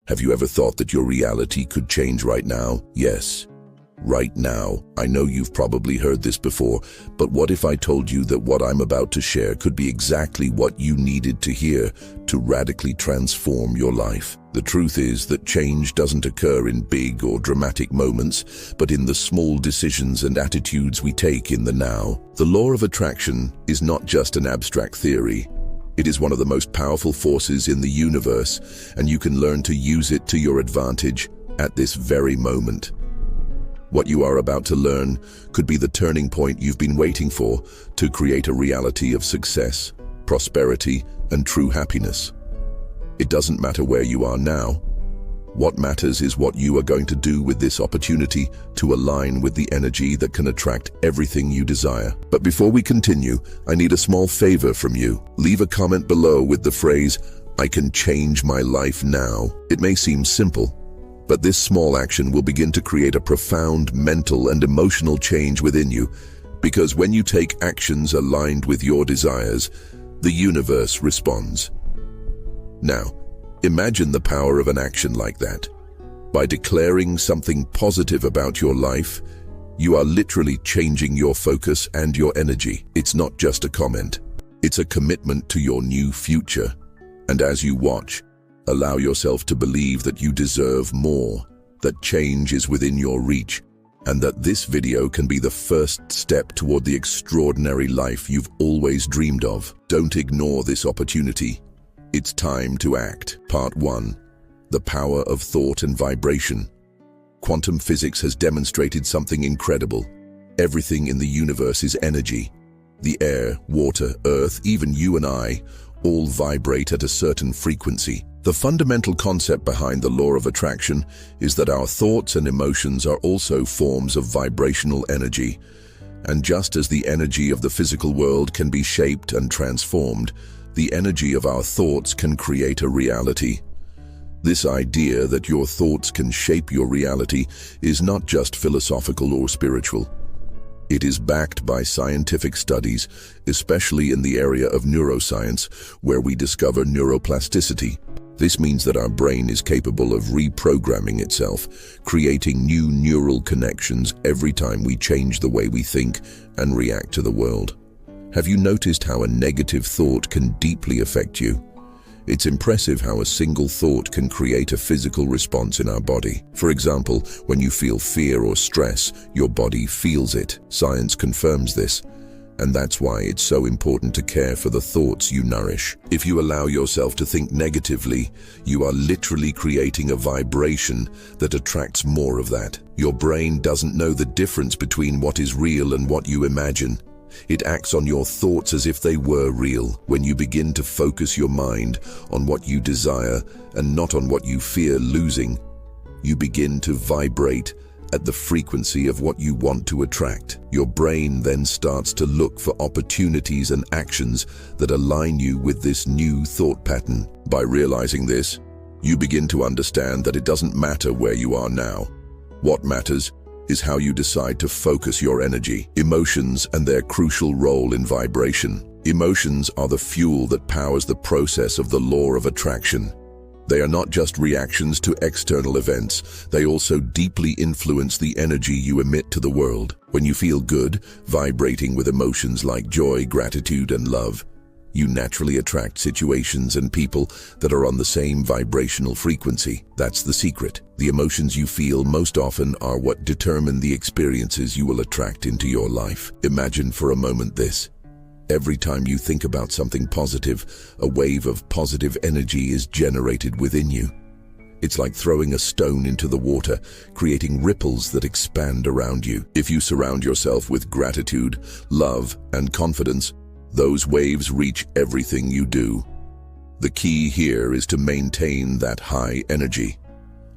Have you ever thought that your reality could change right now? Yes, right now. I know you've probably heard this before, but what if I told you that what I'm about to share could be exactly what you needed to hear to radically transform your life? The truth is that change doesn't occur in big or dramatic moments, but in the small decisions and attitudes we take in the now. The law of attraction is not just an abstract theory. It is one of the most powerful forces in the universe, and you can learn to use it to your advantage at this very moment. What you are about to learn could be the turning point you've been waiting for to create a reality of success, prosperity, and true happiness. It doesn't matter where you are now. What matters is what you are going to do with this opportunity to align with the energy that can attract everything you desire. But before we continue, I need a small favor from you. Leave a comment below with the phrase, "I can change my life now." It may seem simple, but this small action will begin to create a profound mental and emotional change within you, because when you take actions aligned with your desires, the universe responds. Now, imagine the power of an action like that. By declaring something positive about your life, you are literally changing your focus and your energy. It's not just a comment. It's a commitment to your new future. And as you watch, allow yourself to believe that you deserve more, that change is within your reach, and that this video can be the first step toward the extraordinary life you've always dreamed of. Don't ignore this opportunity. It's time to act. Part 1. The power of thought and vibration. Quantum physics has demonstrated something incredible. Everything in the universe is energy. The air, water, earth, even you and I, all vibrate at a certain frequency. The fundamental concept behind the law of attraction is that our thoughts and emotions are also forms of vibrational energy. And just as the energy of the physical world can be shaped and transformed, the energy of our thoughts can create a reality. This idea that your thoughts can shape your reality is not just philosophical or spiritual. It is backed by scientific studies, especially in the area of neuroscience, where we discover neuroplasticity. This means that our brain is capable of reprogramming itself, creating new neural connections every time we change the way we think and react to the world. Have you noticed how a negative thought can deeply affect you? It's impressive how a single thought can create a physical response in our body. For example, when you feel fear or stress, your body feels it. Science confirms this, and that's why it's so important to care for the thoughts you nourish. If you allow yourself to think negatively, you are literally creating a vibration that attracts more of that. Your brain doesn't know the difference between what is real and what you imagine. It acts on your thoughts as if they were real. When you begin to focus your mind on what you desire and not on what you fear losing, you begin to vibrate at the frequency of what you want to attract. Your brain then starts to look for opportunities and actions that align you with this new thought pattern. By realizing this, you begin to understand that it doesn't matter where you are now. What matters is how you decide to focus your energy. Emotions and their crucial role in vibration. Emotions are the fuel that powers the process of the law of attraction. They are not just reactions to external events, they also deeply influence the energy you emit to the world. When you feel good, vibrating with emotions like joy, gratitude, and love, you naturally attract situations and people that are on the same vibrational frequency. That's the secret. The emotions you feel most often are what determine the experiences you will attract into your life. Imagine for a moment this. Every time you think about something positive, a wave of positive energy is generated within you. It's like throwing a stone into the water, creating ripples that expand around you. If you surround yourself with gratitude, love, and confidence, those waves reach everything you do. The key here is to maintain that high energy.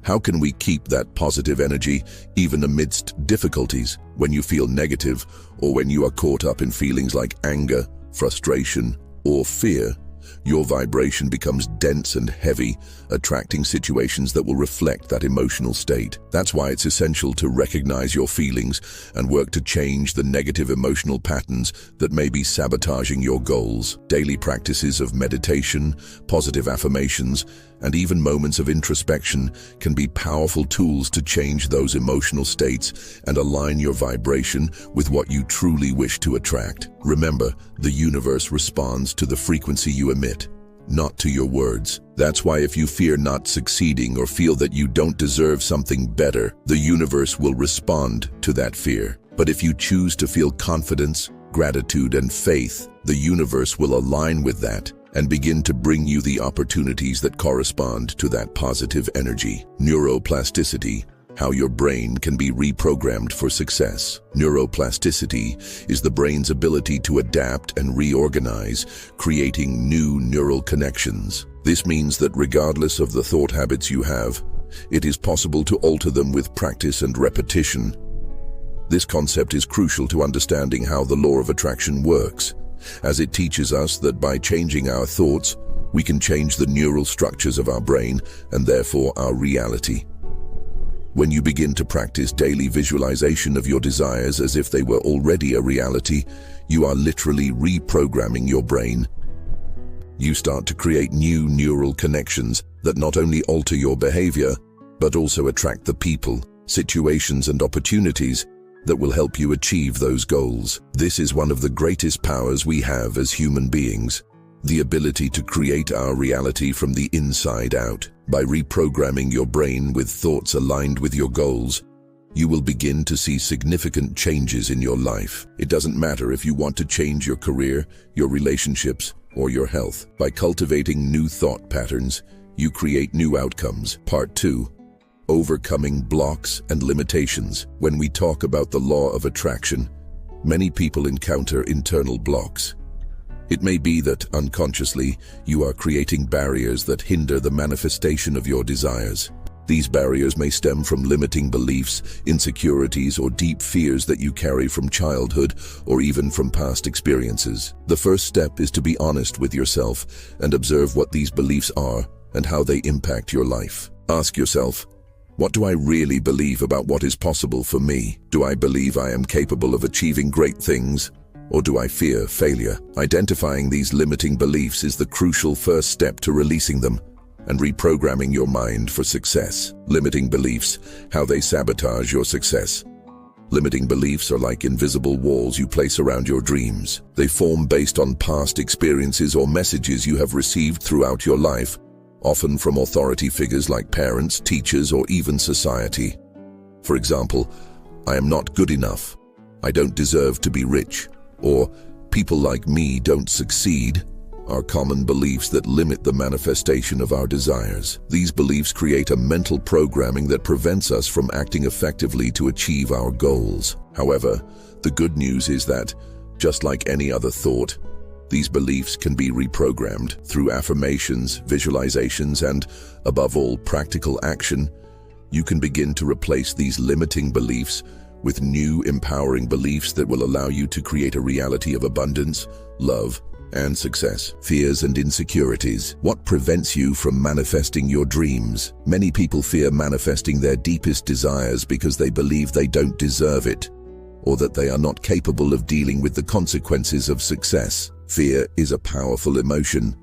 How can we keep that positive energy even amidst difficulties? When you feel negative or when you are caught up in feelings like anger, frustration, or fear, Your vibration becomes dense and heavy, attracting situations that will reflect that emotional state. That's why it's essential to recognize your feelings and work to change the negative emotional patterns that may be sabotaging your goals. Daily practices of meditation, positive affirmations, and even moments of introspection can be powerful tools to change those emotional states and align your vibration with what you truly wish to attract. Remember, the universe responds to the frequency you emit, not to your words. That's why if you fear not succeeding or feel that you don't deserve something better, the universe will respond to that fear. But if you choose to feel confidence, gratitude, and faith, the universe will align with that and begin to bring you the opportunities that correspond to that positive energy. Neuroplasticity, how your brain can be reprogrammed for success. Neuroplasticity is the brain's ability to adapt and reorganize, creating new neural connections. This means that regardless of the thought habits you have, it is possible to alter them with practice and repetition. This concept is crucial to understanding how the law of attraction works, as it teaches us that by changing our thoughts, we can change the neural structures of our brain and therefore our reality. When you begin to practice daily visualization of your desires as if they were already a reality, you are literally reprogramming your brain. You start to create new neural connections that not only alter your behavior, but also attract the people, situations, and opportunities that will help you achieve those goals. This is one of the greatest powers we have as human beings, the ability to create our reality from the inside out. By reprogramming your brain with thoughts aligned with your goals, you will begin to see significant changes in your life. It doesn't matter if you want to change your career, your relationships, or your health. By cultivating new thought patterns, you create new outcomes. Part 2. Overcoming blocks and limitations. When we talk about the law of attraction, many people encounter internal blocks. It may be that unconsciously you are creating barriers that hinder the manifestation of your desires. These barriers may stem from limiting beliefs, insecurities, or deep fears that you carry from childhood or even from past experiences. The first step is to be honest with yourself and observe what these beliefs are and how they impact your life. Ask yourself, what do I really believe about what is possible for me? Do I believe I am capable of achieving great things, or do I fear failure? Identifying these limiting beliefs is the crucial first step to releasing them and reprogramming your mind for success. Limiting beliefs, how they sabotage your success. Limiting beliefs are like invisible walls you place around your dreams. They form based on past experiences or messages you have received throughout your life, often from authority figures like parents, teachers, or even society. For example, I am not good enough, I don't deserve to be rich, or people like me don't succeed, are common beliefs that limit the manifestation of our desires. These beliefs create a mental programming that prevents us from acting effectively to achieve our goals. However, the good news is that, just like any other thought, these beliefs can be reprogrammed through affirmations, visualizations, and, above all, practical action. You can begin to replace these limiting beliefs with new, empowering beliefs that will allow you to create a reality of abundance, love, and success. Fears and insecurities. What prevents you from manifesting your dreams? Many people fear manifesting their deepest desires because they believe they don't deserve it, or that they are not capable of dealing with the consequences of success. Fear is a powerful emotion,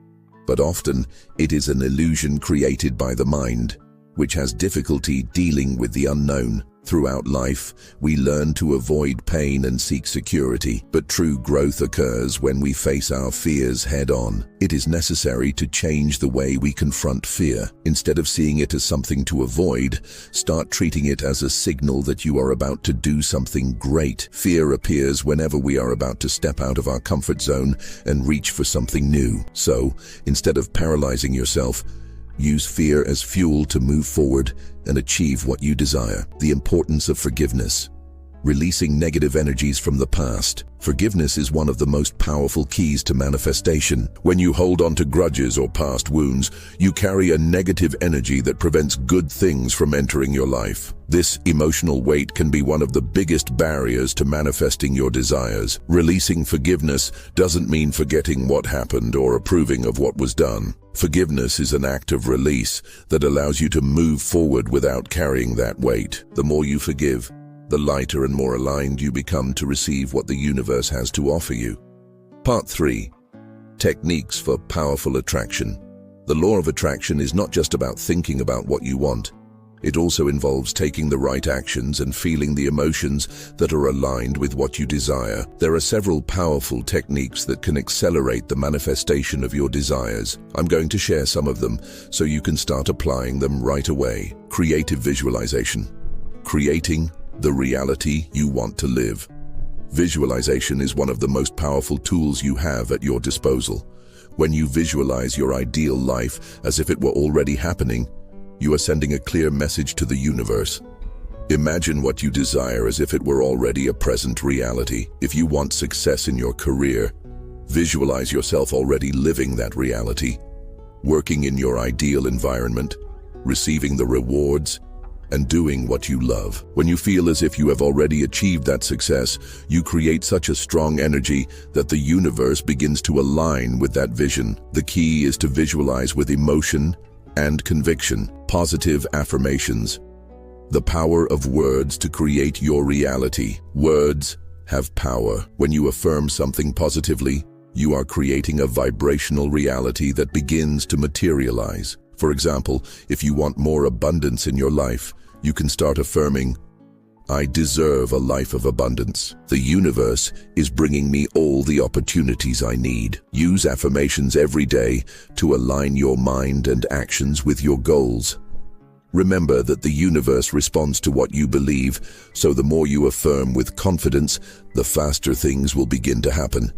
but often it is an illusion created by the mind, which has difficulty dealing with the unknown. Throughout life, we learn to avoid pain and seek security, but true growth occurs when we face our fears head-on. It is necessary to change the way we confront fear. Instead of seeing it as something to avoid, start treating it as a signal that you are about to do something great. Fear appears whenever we are about to step out of our comfort zone and reach for something new. So, instead of paralyzing yourself, use fear as fuel to move forward and achieve what you desire. The importance of forgiveness. releasing negative energies from the past. Forgiveness is one of the most powerful keys to manifestation. When you hold on to grudges or past wounds, you carry a negative energy that prevents good things from entering your life. This emotional weight can be one of the biggest barriers to manifesting your desires. Releasing forgiveness doesn't mean forgetting what happened or approving of what was done. Forgiveness is an act of release that allows you to move forward without carrying that weight. The more you forgive, the lighter and more aligned you become to receive what the universe has to offer you. Part 3. Techniques for powerful attraction. The law of attraction is not just about thinking about what you want. It also involves taking the right actions and feeling the emotions that are aligned with what you desire. There are several powerful techniques that can accelerate the manifestation of your desires. I'm going to share some of them so you can start applying them right away. Creative visualization. Creating the reality you want to live. Visualization is one of the most powerful tools you have at your disposal. When you visualize your ideal life as if it were already happening, you are sending a clear message to the universe. Imagine what you desire as if it were already a present reality. If you want success in your career, visualize yourself already living that reality, working in your ideal environment, receiving the rewards, and doing what you love. When you feel as if you have already achieved that success, you create such a strong energy that the universe begins to align with that vision. The key is to visualize with emotion and conviction. Positive affirmations. The power of words to create your reality. Words have power. When you affirm something positively, you are creating a vibrational reality that begins to materialize. For example, if you want more abundance in your life, you can start affirming, I deserve a life of abundance. The universe is bringing me all the opportunities I need. Use affirmations every day to align your mind and actions with your goals. Remember that the universe responds to what you believe, so the more you affirm with confidence, the faster things will begin to happen.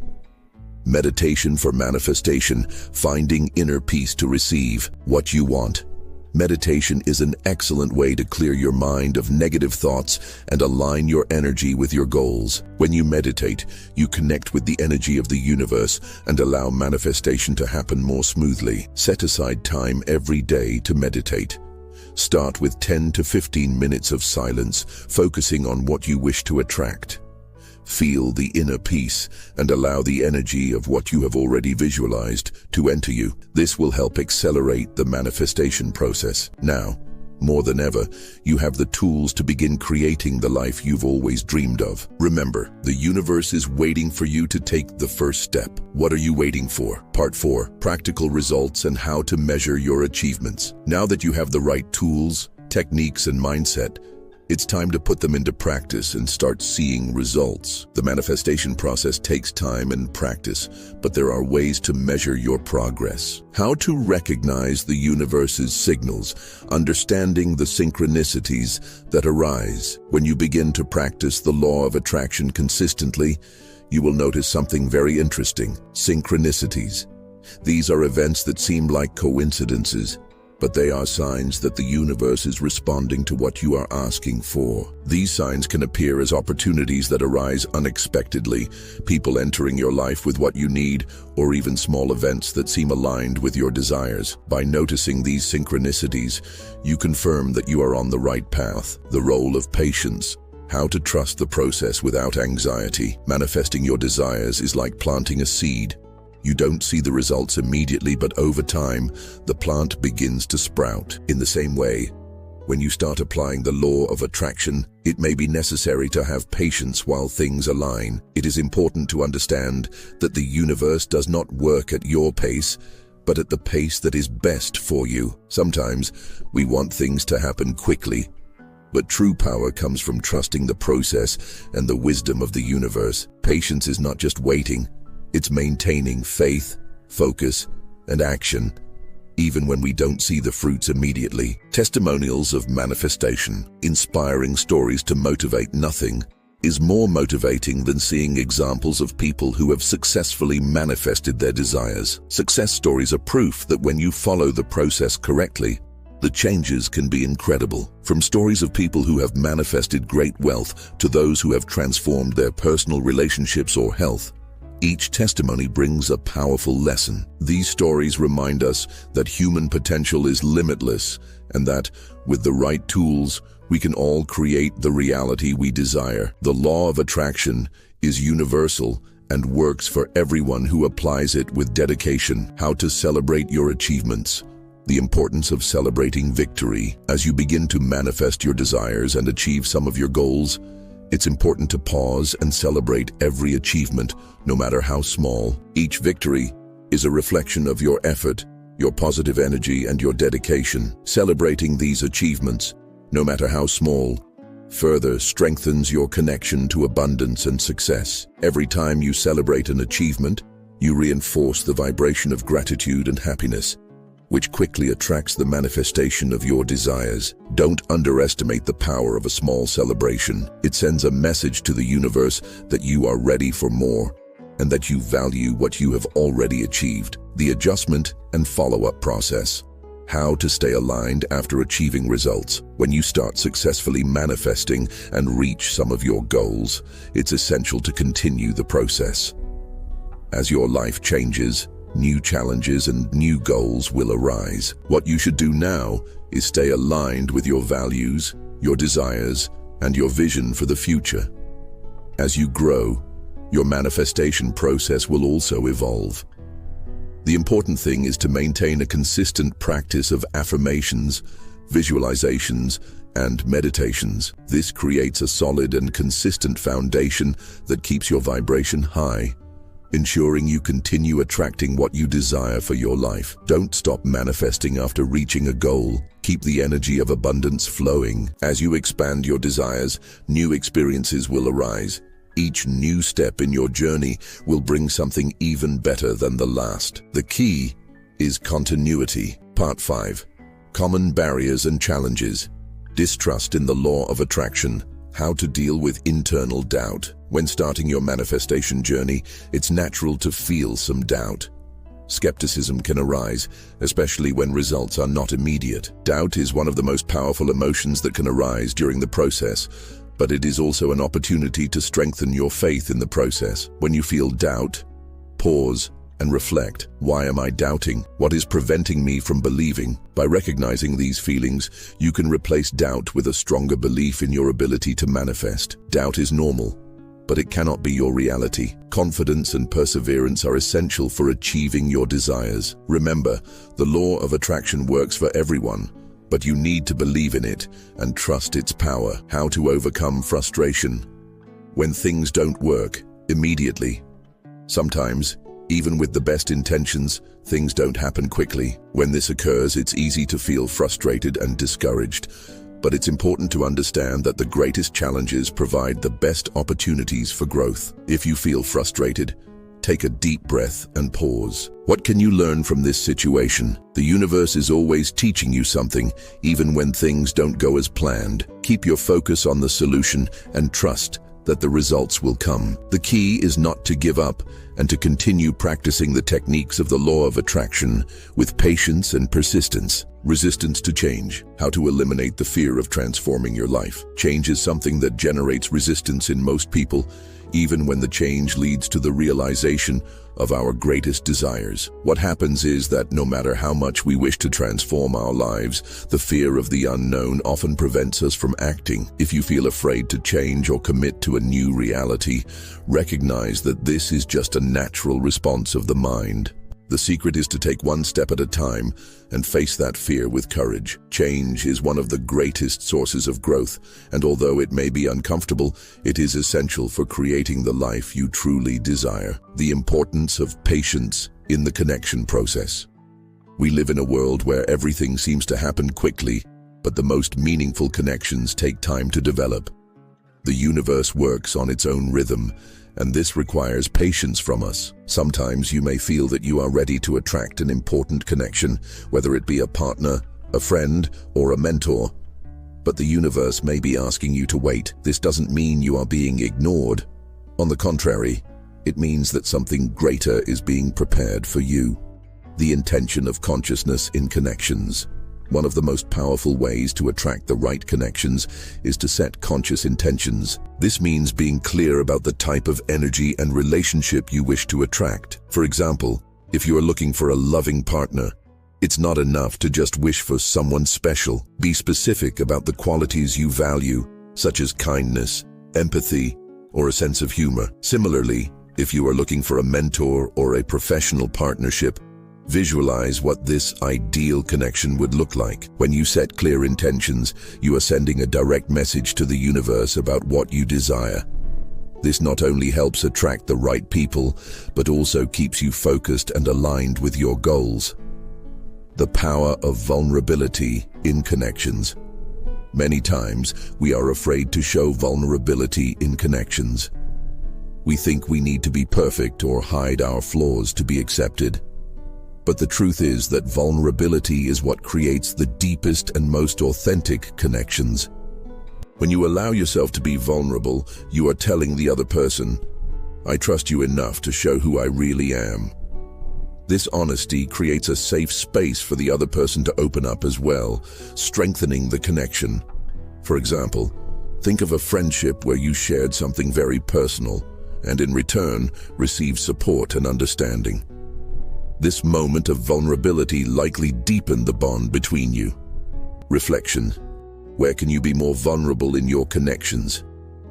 Meditation for manifestation, finding inner peace to receive what you want. Meditation is an excellent way to clear your mind of negative thoughts and align your energy with your goals. When you meditate, you connect with the energy of the universe and allow manifestation to happen more smoothly. Set aside time every day to meditate. Start with 10 to 15 minutes of silence, focusing on what you wish to attract. Feel the inner peace and allow the energy of what you have already visualized to enter you. This will help accelerate the manifestation process. Now, more than ever, you have the tools to begin creating the life you've always dreamed of. Remember, the universe is waiting for you to take the first step. What are you waiting for? Part 4, practical results and how to measure your achievements. Now that you have the right tools, techniques, and mindset, it's time to put them into practice and start seeing results. The manifestation process takes time and practice, but there are ways to measure your progress. How to recognize the universe's signals, understanding the synchronicities that arise. When you begin to practice the law of attraction consistently, you will notice something very interesting: synchronicities. These are events that seem like coincidences, but they are signs that the universe is responding to what you are asking for. These signs can appear as opportunities that arise unexpectedly, people entering your life with what you need, or even small events that seem aligned with your desires. By noticing these synchronicities, you confirm that you are on the right path. The role of patience. How to trust the process without anxiety. Manifesting your desires is like planting a seed. You don't see the results immediately, but over time, the plant begins to sprout. In the same way, when you start applying the law of attraction, it may be necessary to have patience while things align. It is important to understand that the universe does not work at your pace, but at the pace that is best for you. Sometimes, we want things to happen quickly, but true power comes from trusting the process and the wisdom of the universe. Patience is not just waiting. It's maintaining faith, focus, and action, even when we don't see the fruits immediately. Testimonials of manifestation. Inspiring stories to motivate. Nothing is more motivating than seeing examples of people who have successfully manifested their desires. Success stories are proof that when you follow the process correctly, The changes can be incredible, from stories of people who have manifested great wealth to those who have transformed their personal relationships or health. Each testimony brings a powerful lesson. These stories remind us that human potential is limitless and that, with the right tools, we can all create the reality we desire. The law of attraction is universal and works for everyone who applies it with dedication. How to celebrate your achievements. The importance of celebrating victory. As you begin to manifest your desires and achieve some of your goals, it's important to pause and celebrate every achievement, no matter how small. Each victory is a reflection of your effort, your positive energy, and your dedication. Celebrating these achievements, no matter how small, further strengthens your connection to abundance and success. Every time you celebrate an achievement, you reinforce the vibration of gratitude and happiness, which quickly attracts the manifestation of your desires. Don't underestimate the power of a small celebration. It sends a message to the universe that you are ready for more and that you value what you have already achieved. The adjustment and follow-up process. How to stay aligned after achieving results. When you start successfully manifesting and reach some of your goals, it's essential to continue the process. As your life changes, new challenges and new goals will arise. What you should do now is stay aligned with your values, your desires, and your vision for the future. As you grow, your manifestation process will also evolve. The important thing is to maintain a consistent practice of affirmations, visualizations, and meditations. This creates a solid and consistent foundation that keeps your vibration high, ensuring you continue attracting what you desire for your life. Don't stop manifesting after reaching a goal. Keep the energy of abundance flowing. As you expand your desires, new experiences will arise. Each new step in your journey will bring something even better than the last. The key is continuity. Part 5. Common barriers and challenges. Distrust in the law of attraction. How to deal with internal doubt. When starting your manifestation journey, it's natural to feel some doubt. Skepticism can arise, especially when results are not immediate. Doubt is one of the most powerful emotions that can arise during the process, but it is also an opportunity to strengthen your faith in the process. When you feel doubt, pause and reflect. Why am I doubting? What is preventing me from believing? By recognizing these feelings, you can replace doubt with a stronger belief in your ability to manifest. Doubt is normal, but it cannot be your reality. Confidence and perseverance are essential for achieving your desires. Remember, the law of attraction works for everyone, but you need to believe in it and trust its power. How to overcome frustration. When things don't work immediately. Sometimes, even with the best intentions, things don't happen quickly. When this occurs, it's easy to feel frustrated and discouraged. But it's important to understand that the greatest challenges provide the best opportunities for growth. If you feel frustrated, take a deep breath and pause. What can you learn from this situation? The universe is always teaching you something, even when things don't go as planned. Keep your focus on the solution and trust that the results will come. The key is not to give up and to continue practicing the techniques of the law of attraction with patience and persistence. Resistance to change. How to eliminate the fear of transforming your life. Change is something that generates resistance in most people, even when the change leads to the realization of our greatest desires. What happens is that no matter how much we wish to transform our lives, the fear of the unknown often prevents us from acting. If you feel afraid to change or commit to a new reality, recognize that this is just a natural response of the mind. The secret is to take one step at a time and face that fear with courage. Change is one of the greatest sources of growth, and although it may be uncomfortable, it is essential for creating the life you truly desire. The importance of patience in the connection process. We live in a world where everything seems to happen quickly, but the most meaningful connections take time to develop. The universe works on its own rhythm, and this requires patience from us. Sometimes you may feel that you are ready to attract an important connection, whether it be a partner, a friend, or a mentor. But the universe may be asking you to wait. This doesn't mean you are being ignored. On the contrary, it means that something greater is being prepared for you. The intention of consciousness in connections. One of the most powerful ways to attract the right connections is to set conscious intentions. This means being clear about the type of energy and relationship you wish to attract. For example, if you are looking for a loving partner, it's not enough to just wish for someone special. Be specific about the qualities you value, such as kindness, empathy, or a sense of humor. Similarly, if you are looking for a mentor or a professional partnership, visualize what this ideal connection would look like. When you set clear intentions, you are sending a direct message to the universe about what you desire. This not only helps attract the right people, but also keeps you focused and aligned with your goals. The power of vulnerability in connections. Many times, we are afraid to show vulnerability in connections. We think we need to be perfect or hide our flaws to be accepted. But the truth is that vulnerability is what creates the deepest and most authentic connections. When you allow yourself to be vulnerable, you are telling the other person, "I trust you enough to show who I really am." This honesty creates a safe space for the other person to open up as well, strengthening the connection. For example, think of a friendship where you shared something very personal and in return received support and understanding. This moment of vulnerability likely deepened the bond between you. Reflection. Where can you be more vulnerable in your connections?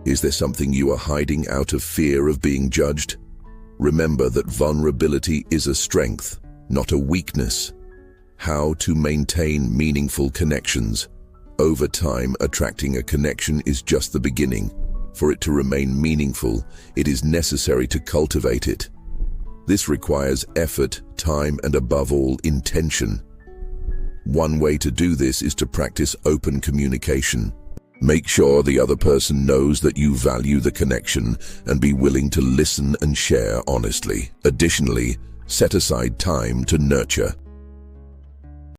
Is there something you are hiding out of fear of being judged? Remember that vulnerability is a strength, not a weakness. How to maintain meaningful connections. Over time, attracting a connection is just the beginning. For it to remain meaningful, it is necessary to cultivate it. This requires effort, time, and above all, intention. One way to do this is to practice open communication. Make sure the other person knows that you value the connection and be willing to listen and share honestly. Additionally, set aside time to nurture.